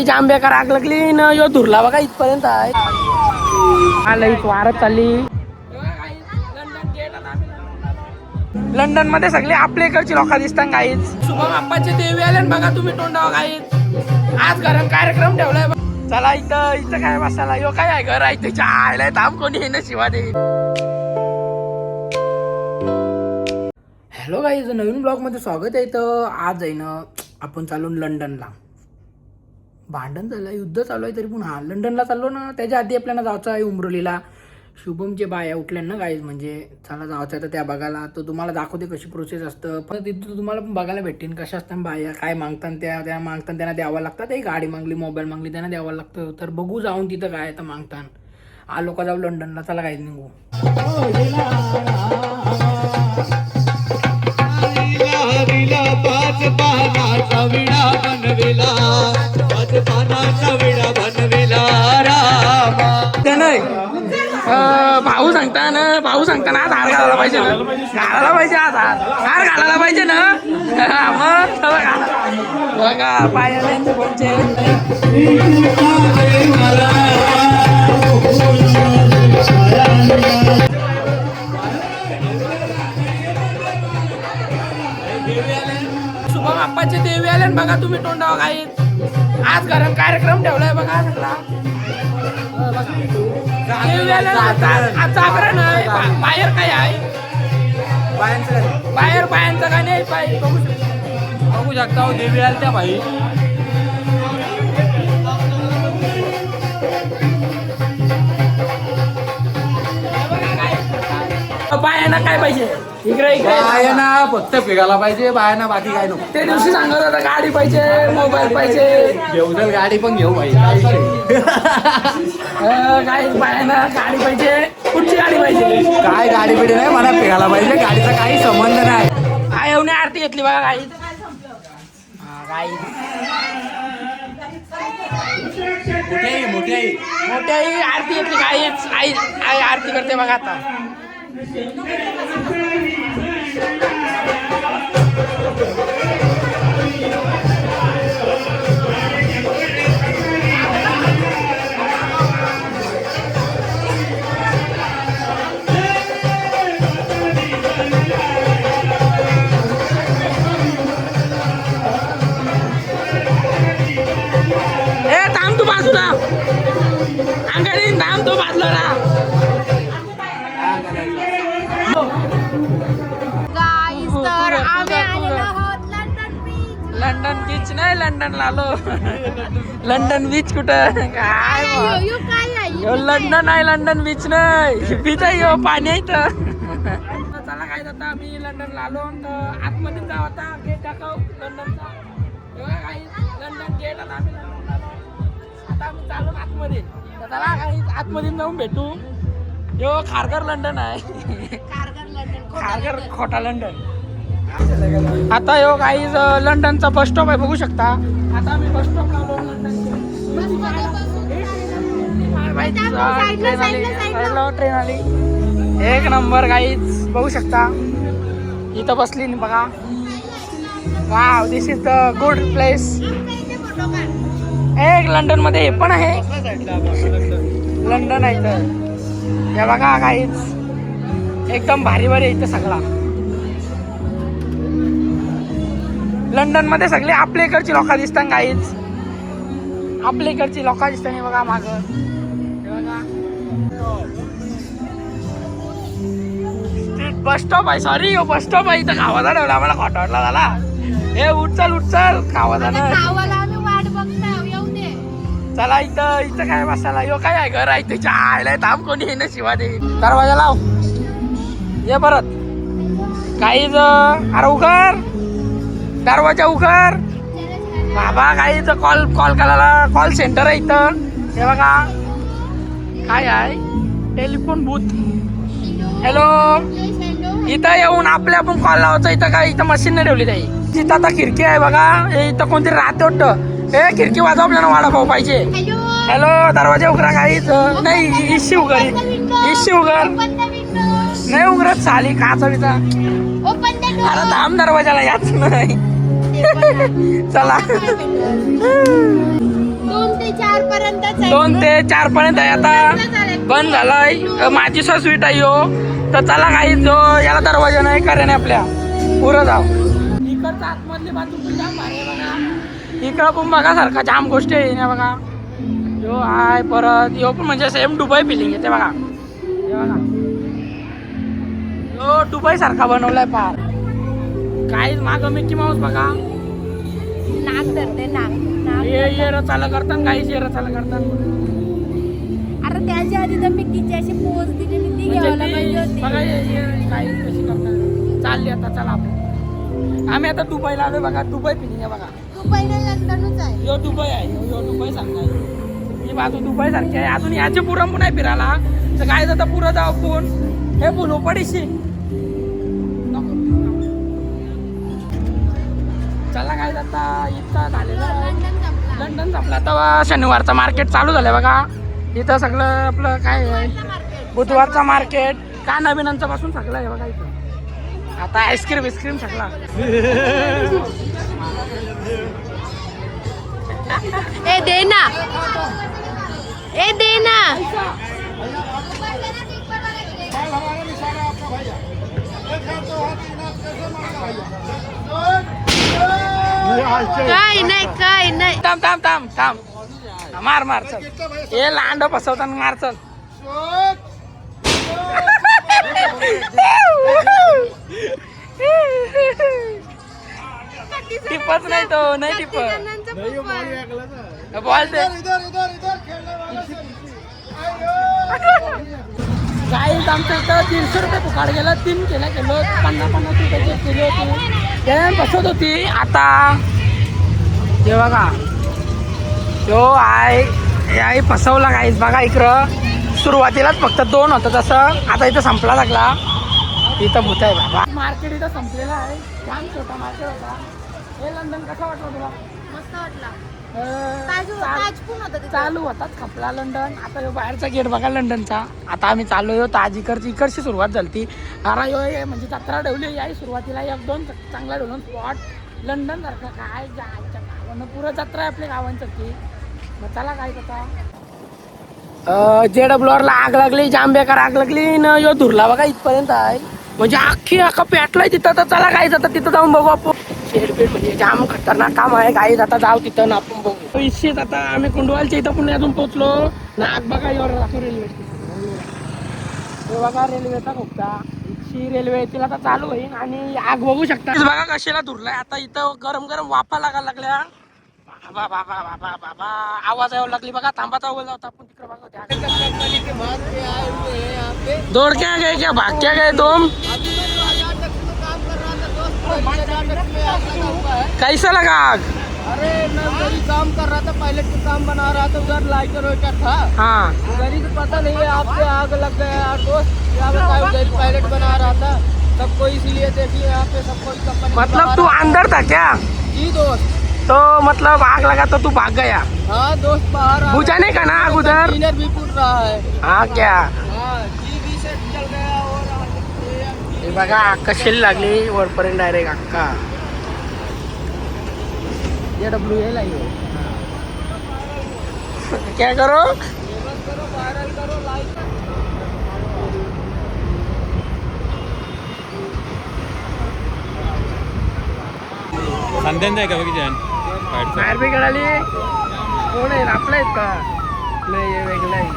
जाम बेकार आग लागली न यो धुरला बघा इथपर्यंत आहे. आलं वारत चालली. लंडन मध्ये सगळे आपल्या इकडची लोक दिसतात गाईच. शुभम अप्पाचे देवी आले बघा तुम्ही तोंडावर गाईच. आज घरात कार्यक्रम ठेवलाय. चला इथं काय बसायला यो काय आहे घर आहे त्याच्या आयला थांब कोणी येणं शिवा दे. हॅलो गाईज, नवीन ब्लॉग मध्ये स्वागत आहे. तर आज आहे ना आपण चालू लंडनला. भांडण झालं, युद्ध चालू आहे तरी पण हा लंडनला चाललो ना. त्याच्या आधी आपल्याला जायचं आहे उमरोलीला. शुभमचे बाया उठल्या ना गाईज, म्हणजे चला जायचं आहे तर त्या बघायला. तर तुम्हाला दाखवते कशी प्रोसेस असतं. पण तिथं तुम्हाला पण बघायला भेटेन कशा असतात बाया, काय मागतात त्या मागतात त्यांना द्यावं लागतात. एक गाडी मागली, मोबाईल मागली, त्यांना द्यावं लागतं. तर बघू जाऊन तिथं काय तर मागतात. आलो का जाऊ लंडनला. चला गाईज निघू. भाऊ सांगता ना आज हार घालायला पाहिजे ना. घालायला पाहिजे आज हार घालायला पाहिजे ना. मग बघा पायाला कोणचे शुभम अप्पाचे देवी आले बघा तुम्ही तोंडावर गाईत. आज घरात कार्यक्रम ठेवलाय बघा सगळा. जागरण आहे. बाहेर काय आहे, बाहेर बायांचं काय नाही. बघू शकता हो देवी आल्या त्या भाई. बायांना काय पाहिजे इकडे बायांना फक्त फिरायला पाहिजे. बायांना बाकी काय नको. ते दिवशी सांगत होता गाडी पाहिजे, मोबाईल पाहिजे. घेऊ चल गाडी पण घेऊ भाई. काय बायांना गाडी पाहिजे. कुठची गाडी पाहिजे? काय गाडी पिढी नाही, मला फिरायला पाहिजे. गाडीचा काही संबंध नाही. एवढी आरती घेतली बघा गाई. मोठी आरती घेतली गाईच. आई आरती करते बघा आता. थांब तू बाजूला. अंगाने थांब तू बाजूला ना. लंडन बीच नाही, लंडनला आलो. लंडन बीच कुठं काय लंडन आहे, लंडन बीच नाही. बीच आहे हो, पाणी आहे तर. चला काय जाता आम्ही लंडनला आलो. आतमध्ये जाऊ आता. गेट दाखव लंडनचा. London gate. आता आम्ही लंडनला आलो. आता आम्ही चालू आतमध्ये. चला काही आतमध्ये जाऊन भेटू. यो खारघर लंडन आहे. खारघर खोटा लंडन. आता यो काही लंडनचा बस स्टॉप आहे बघू शकता. आता आम्ही बस स्टॉपला आलो. ट्रेन आली एक नंबर गाईच बघू शकता. इथं बसली बघा. Wow, this is the good place. एक लंडन मध्ये हे पण आहे. लंडन आहे इथं हे बघा काहीच एकदम भारी भारी आहे इथं सगळा. लंडन मध्ये सगळे आपल्या इकडची लोक दिसतात काहीच. आपल्या इकडची लोक दिसतात. हे बघा माग बस स्टॉप आहे. सॉरी बस स्टॉप आहे. इथं खावाचा ठेवला आम्हाला खोटा वाटला झाला. हे उठचल खावाचा ना. चला इथं काय बसायला यो काय आहे घर आहे त्याच्या आयला थांब कोणी येणं शिवा दे. दरवाजा लाव ये परत काहीच. अरे उघड दरवाजा उघड बाबा. काहीच कॉल करायला कॉल सेंटर आहे इथं. हे बघा काय आहे टेलिफोन बूथ. हॅलो. इथं येऊन आपल्या आपण कॉल लावायचा. इथं काय इथं मशीन नाही ठेवली ताई. तिथं आता खिडकी आहे बघा. इथं कोणतरी राहते वाटतं. हे खिडकी वाजव आपल्याला वडापाव पाहिजे. हॅलो दरवाजा उघडा. काहीच नाही. इशी उघड नाही उघडत साली काचा बिचा. अरे थांब दरवाजाला याच नाही. चला पर्यंतच आहे. 2 ते 4 पर्यंत आहे. आता बंद झालाय. माझी स्वीट आहे हो. तर चला काही जो याला दरवाजा नाही करे आपल्या पुरं जाऊ. इकडचा आतमधली बाजू पण जाम भारी आहे बघा. इकडं पण बघा सारखा जाम गोष्टी आहे ना बघा. यो हाय परत यो पण म्हणजे सेम दुबई फिलिंग येते बघा. हे बघा यो दुबई सारखा बनवलाय फार. काहीच माग मिकी माऊस बघा. नाक धरते नाक. ये रचाला करतात काहीच ये रचाला करतात. अरे त्याच्या आधी तर मी तिची अशी पोच दिलेली ती घ्यायला पाहिजे होती. बघा काही कशी करतात. चालली आता चला आपण. आम्ही आता दुबईला आलोय बघा. दुबई फिलिंग आहे बघा. दुबईला लंडनच आहे. यो दुबई आहे. यो दुबई सारखा आहे. ही बाजू दुबई सारखी आहे. अजून याचे पुरं पण आहे फिरायला. तर काय जातं पुरं जाऊ पण हे बोलू पडीशी. चला काय जाता इथं झालेलं लंडन संपला. तेव्हा शनिवारचं मार्केट चालू झालं बघा. इथं सगळं आपलं काय आहे बुधवारचा मार्केट काय नवीनांचं पासून सगळं आहे बघा इथं. आता आईस्क्रीम विस्क्रीम सगळा. ए दे ना. ए दे ना. काय नाही काय नाही. थांब थांब थांब थांब. मार मार चल. हे लांड फसवताना मार चल. टिपच नाही तो नाही टिपत. बॉल दे. गाईज आमच्या इथं 300 रुपये फुकाड गेला. 3 केला किलो 50-50 रुपयाचे किलो होती. ते बसत होती. आता हे बघा जो आहे फसवला गाईज बघा. इकडं सुरुवातीलाच फक्त 2 होतं तसं. आता इथं संपला लागला. इथं भूत आहे बाबा. मार्केट इथं संपलेलं आहे. छान छोटा मार्केट होता. हे लंडन कसं वाटलं तुला? मस्त वाटला. चालू होताच खपला लंडन. आता ह्यो बाहेरचा गेट बघा लंडनचा. आता आम्ही चालू यो ताज इकडची सुरुवात झाली. अरे यो म्हणजे जत्रा ठेवली आहे सुरुवातीला 1-2 चांगला ठेवून स्पॉट लंडन सारखं काय जायच्या गावानं पुरं जत्रा आहे आपल्या गावांसारखी. मग चला काय करता. JWRला आग लागली. जाम बेकार आग लागली न यो धुरला बघा इथपर्यंत आहे. म्हणजे अख्खा पेटलाय तिथं. तर चला काय जातं तिथं जाऊन बघू आपण. शेडबेट म्हणजे जाम खतरनाक काम आहे. काही आता जाऊ तिथं ना आपण बघू. इच्छित आता आम्ही कुंडवालच्या इथं पुणे अजून पोहोचलो. नाग बघा एवढं दाखव रेल्वे बघा. रेल्वेचा खोकता इथची रेल्वे तिला आता चालू होईल. आणि आग बघू शकता बघा कशाला धुरलाय. आता इथं गरम गरम वाफा लागायला लागल्या. बाबा बाबा बाबा बाबा आवाज यावं लागली बघा. थांबाचा आवाज होता आपण तिकडे बघा. दौड़ क्या गए क्या भाग क्या गए तुम? कैसा लगा आग? अरे मैं काम कर रहा था. पायलट का काम बना रहा था. उधर लाइटर वाइटर था. हाँ उधर तो पता नहीं है आपसे आग लग गया यार दोस्त. क्या बताऊं उधर पायलट बना रहा था. सबको इसीलिए देखिए यहाँ पे सबको. मतलब तू अंदर था क्या? जी दोस्त. तो मतलब आग लगा तो तू भाग गया? हाँ दोस्त बाहर. बुझाने का ना आग उधर? क्लीनर भी फूट रहा है. हाँ क्या? हाँ जी से जल गया. और हे बघा कशी लागली वरपर्यंत डायरेक्ट अक्का. JWL आहे क्या करो. वायरल करो लाइक. संध्यान आहे का बघ जैन बाहेर बी कळाली. कोण आहे आपला आहेत का? नाही हे वेगळं आहे.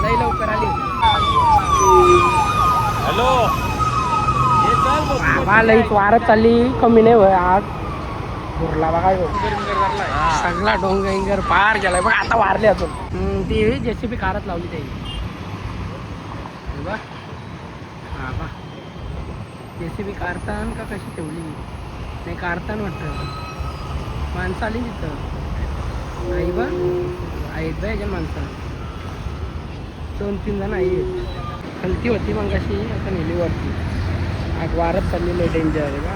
नाही लवकर आली. हॅलो बाबा लईच वारत चालली. कमी नाही होय आग. भरला बघा ह्यो. सगळा डोंगर पार गेलाय बघा. आता वारले अजून. ती JCB कारच लावली त्याची. JCB कारतान का कशी ठेवली नाही. कारतान वाटतं. माणसं आली तिथं. आई बा आहेत बा याच्या माणसं. 2-3 जण आहेत. हलती होती मग अशी. आता नेली वरती. आग वारत चाललेलं आहे. डेंजर आहे बा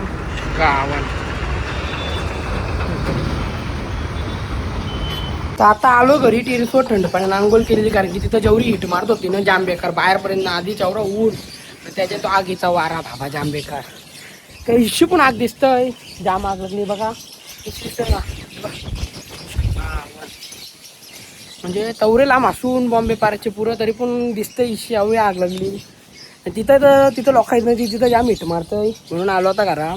गावात. तर आता आलो घरी. टेरेसवर थंड पाण्यानं आंघोळ केलेली. कारण की तिथं जेवढी हिट मारत होती ना जाम बेकार. बाहेरपर्यंत आधीच एवढा ऊन. त्याच्यात तो आगीचा वारा बाबा जाम बेकार. काही इश्यू पण आग दिसतंय. जाम आग लागली बघा. म्हणजे तवरे लांब असून बॉम्बे पाराचे पुरं तरी पण दिसतंय इशी हवी आग लागली. तिथं लोक आहेत ना तिथं जाम हिट मारतंय म्हणून आलो होता घरा.